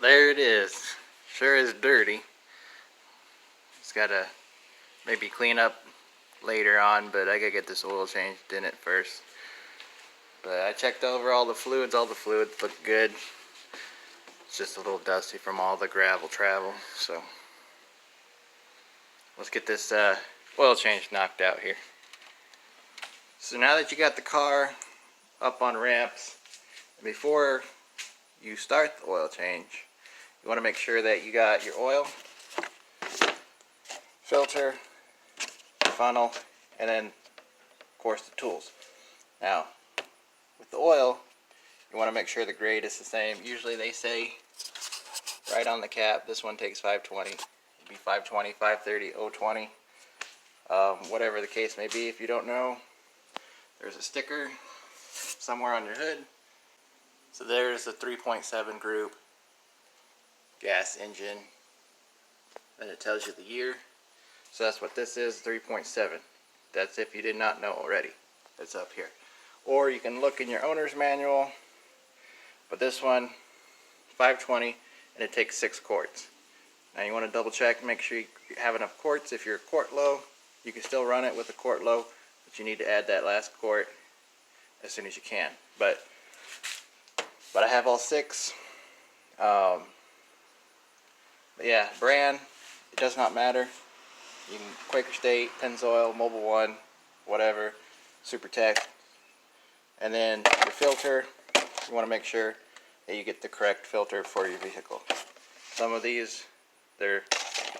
there it is. Sure is dirty. It's gotta maybe clean up later on, but I gotta get this oil changed in it first. But I checked over all the fluids look good. It's just a little dusty from all the gravel travel, so let's get this oil change knocked out here. So now that you got the car up on ramps, before you start the oil change, you want to make sure that you got your oil, filter, funnel, and then of course the tools. Now with the oil, you want to make sure the grade is the same. Usually they say right on the cap, this one takes 520. It'd be 520, 530, 020, whatever the case may be. If you don't know, there's a sticker somewhere on your hood. So there's the 3.7 group gas engine, and it tells you the year. So that's what this is, 3.7. That's if you did not know already. It's up here. Or you can look in your owner's manual, but this one, 520, and it takes 6 quarts. Now you want to double check, make sure you have enough quarts. If you're a quart low, you can still run it with a quart low, but you need to add that last quart as soon as you can. But I have all 6. But yeah, brand, it does not matter. You can Quaker State, Pennzoil, Mobil 1, whatever, Super Tech. And then your filter, you want to make sure that you get the correct filter for your vehicle. Some of these, they're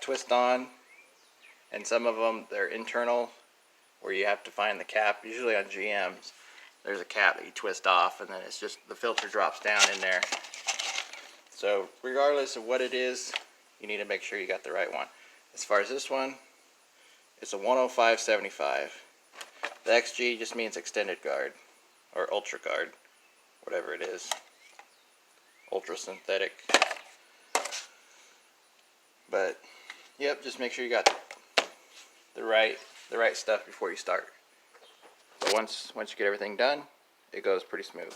twist on, and some of them, they're internal, where you have to find the cap. Usually on GMs, there's a cap that you twist off, and then it's just the filter drops down in there. So regardless of what it is, you need to make sure you got the right one. As far as this one, it's a 105/75. The XG just means extended guard, or ultra guard, whatever it is. Ultra synthetic. But yep, just make sure you got the right stuff before you start. But once you get everything done, it goes pretty smooth.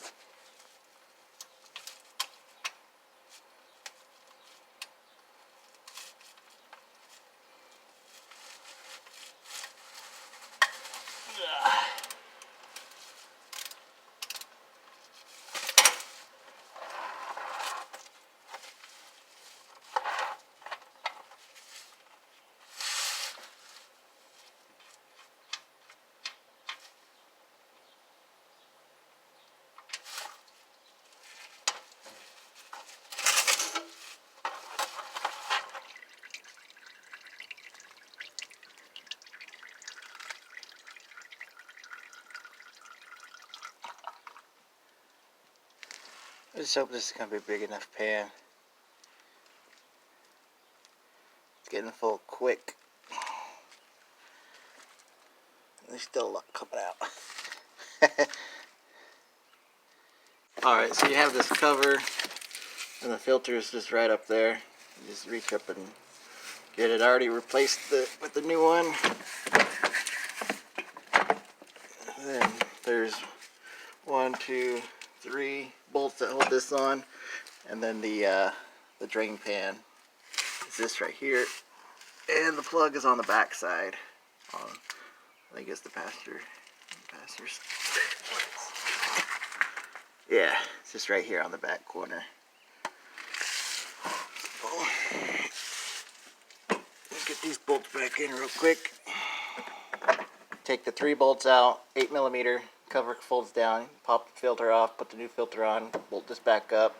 I just hope this is going to be a big enough pan. It's getting full quick. There's still a lot coming out. Alright, so you have this cover, and the filter is just right up there. You just reach up and get it. I already replaced with the new one. And then there's 1, 2, 3 bolts that hold this on, and then the drain pan is this right here, and the plug is on the back side. I think it's the passenger's. Yeah, it's just right here on the back corner. Let's get these bolts back in real quick. Take the 3 bolts out, 8mm. Cover folds down, pop the filter off, put the new filter on, bolt this back up.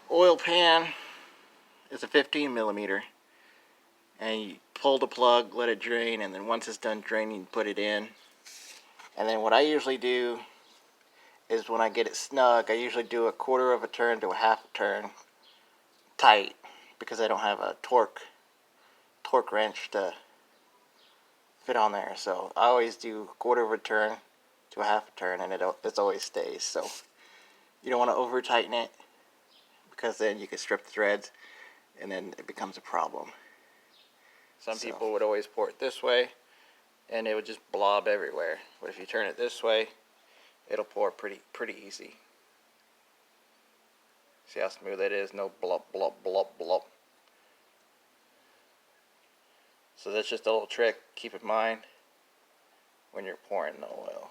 Oil pan is a 15mm, and you pull the plug, let it drain, and then once it's done draining, you put it in. And then what I usually do is when I get it snug, I usually do a 1/4 of a turn to a 1/2 turn tight, because I don't have a torque wrench to fit on there. So I always do 1/4 of a turn to a 1/2 turn, and it always stays. So you don't want to over tighten it, because then you can strip the threads and then it becomes a problem. Some people would always pour it this way and it would just blob everywhere, but if you turn it this way, it'll pour pretty easy. See how smooth it is? No blop, blop, blop, blop. So that's just a little trick. Keep in mind when you're pouring the oil.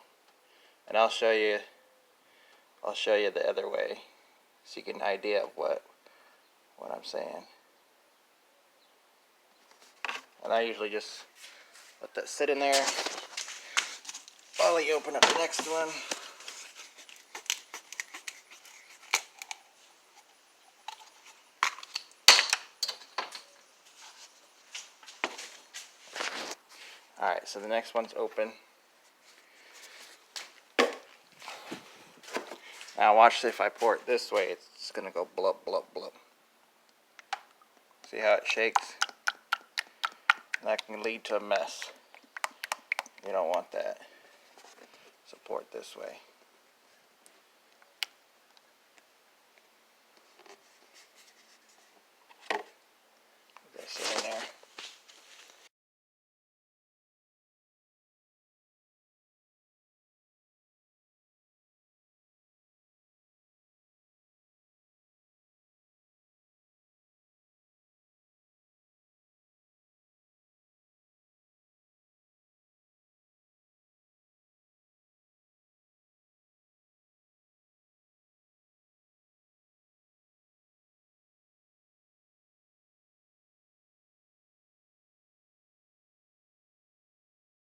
And I'll show you the other way so you get an idea of what I'm saying. And I usually just let that sit in there while you open up the next one. Alright, so the next one's open. Now watch if I pour it this way, it's going to go blub, blub, blub. See how it shakes? That can lead to a mess. You don't want that. So pour it this way.